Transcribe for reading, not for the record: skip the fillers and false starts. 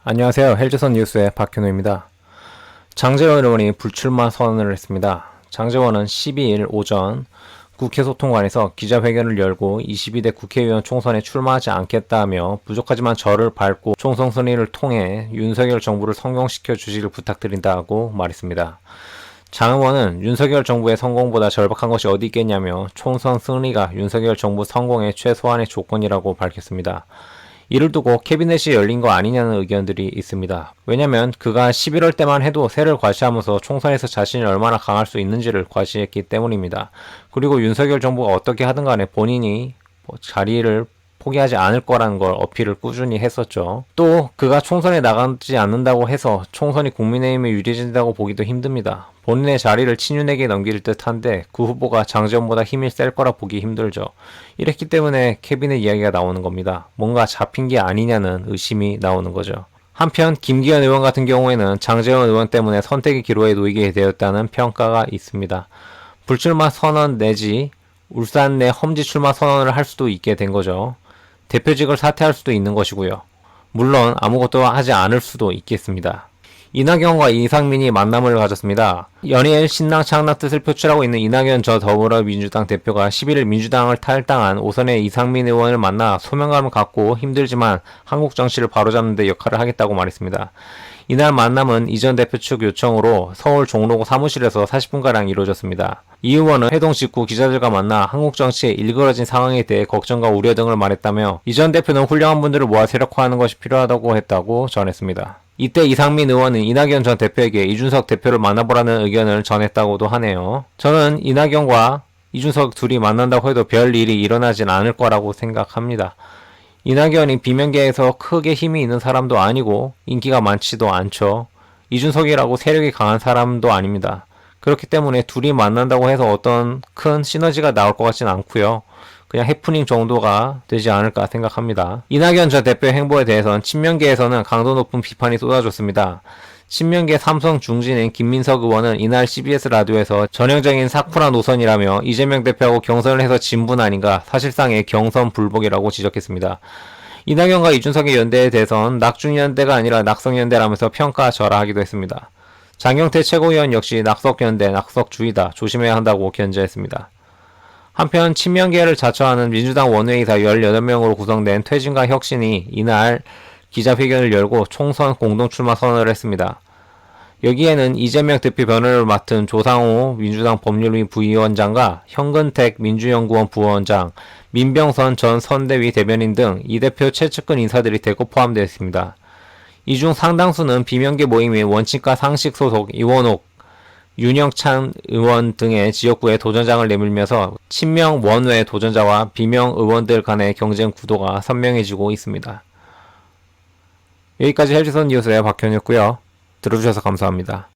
안녕하세요. 헬조선 뉴스의 박현우입니다. 장제원 의원이 불출마 선언을 했습니다. 장제원은 12일 오전 국회 소통관에서 기자회견을 열고 22대 국회의원 총선에 출마하지 않겠다며 부족하지만 저를 밟고 총선 승리를 통해 윤석열 정부를 성공시켜 주시길 부탁드린다고 말했습니다. 장 의원은 윤석열 정부의 성공보다 절박한 것이 어디 있겠냐며 총선 승리가 윤석열 정부 성공의 최소한의 조건이라고 밝혔습니다. 이를 두고 캐비넷이 열린 거 아니냐는 의견들이 있습니다. 왜냐면 그가 11월 때만 해도 새를 과시하면서 총선에서 자신이 얼마나 강할 수 있는지를 과시했기 때문입니다. 그리고 윤석열 정부가 어떻게 하든 간에 본인이 자리를 포기하지 않을 거라는 걸 어필을 꾸준히 했었죠. 또 그가 총선에 나가지 않는다고 해서 총선이 국민의힘에 유리해진다고 보기도 힘듭니다. 본인의 자리를 친윤에게 넘길 듯한데 그 후보가 장제원보다 힘이 셀 거라 보기 힘들죠. 이랬기 때문에 캐비넷 이야기가 나오는 겁니다. 뭔가 잡힌 게 아니냐는 의심이 나오는 거죠. 한편 김기현 의원 같은 경우에는 장제원 의원 때문에 선택의 기로에 놓이게 되었다는 평가가 있습니다. 불출마 선언 내지 울산 내 험지 출마 선언을 할 수도 있게 된 거죠. 대표직을 사퇴할 수도 있는 것이고요. 물론 아무것도 하지 않을 수도 있겠습니다. 이낙연과 이상민이 만남을 가졌습니다. 연일 신당 창당 뜻을 표출하고 있는 이낙연 전 더불어민주당 대표가 11일 민주당을 탈당한 오선의 이상민 의원을 만나 소명감을 갖고 힘들지만 한국 정치를 바로잡는 데 역할을 하겠다고 말했습니다. 이날 만남은 이전 대표 측 요청으로 서울 종로구 사무실에서 40분가량 이루어졌습니다. 이 의원은 회동 직후 기자들과 만나 한국 정치의 일그러진 상황에 대해 걱정과 우려 등을 말했다며 이전 대표는 훌륭한 분들을 모아 세력화하는 것이 필요하다고 했다고 전했습니다. 이때 이상민 의원은 이낙연 전 대표에게 이준석 대표를 만나보라는 의견을 전했다고도 하네요. 저는 이낙연과 이준석 둘이 만난다고 해도 별 일이 일어나진 않을 거라고 생각합니다. 이낙연이 비명계에서 크게 힘이 있는 사람도 아니고 인기가 많지도 않죠. 이준석이라고 세력이 강한 사람도 아닙니다. 그렇기 때문에 둘이 만난다고 해서 어떤 큰 시너지가 나올 것 같진 않고요. 그냥 해프닝 정도가 되지 않을까 생각합니다. 이낙연 전 대표의 행보에 대해서는 친명계에서는 강도 높은 비판이 쏟아졌습니다. 친명계 삼성 중진인 김민석 의원은 이날 CBS 라디오에서 전형적인 사쿠라 노선이라며 이재명 대표하고 경선을 해서 진분 아닌가 사실상의 경선 불복이라고 지적했습니다. 이낙연과 이준석의 연대에 대해서는 낙중연대가 아니라 낙성연대라면서 평가절하하기도 했습니다. 장경태 최고위원 역시 낙석연대, 낙석주의다 조심해야 한다고 견제했습니다. 한편 친명계를 자처하는 민주당 원외의사 18명으로 구성된 퇴진과 혁신이 이날 기자회견을 열고 총선 공동출마 선언을 했습니다. 여기에는 이재명 대표 변호를 맡은 조상호 민주당 법률위 부위원장과 현근택 민주연구원 부원장, 민병선 전 선대위 대변인 등 이 대표 최측근 인사들이 대거 포함되어 있습니다. 이 중 상당수는 비명계 모임인 원칙과 상식 소속 이원옥, 윤영찬 의원 등의 지역구에 도전장을 내밀면서 친명 원외 도전자와 비명 의원들 간의 경쟁 구도가 선명해지고 있습니다. 여기까지 헬조선 뉴스의 박현우였고요. 들어주셔서 감사합니다.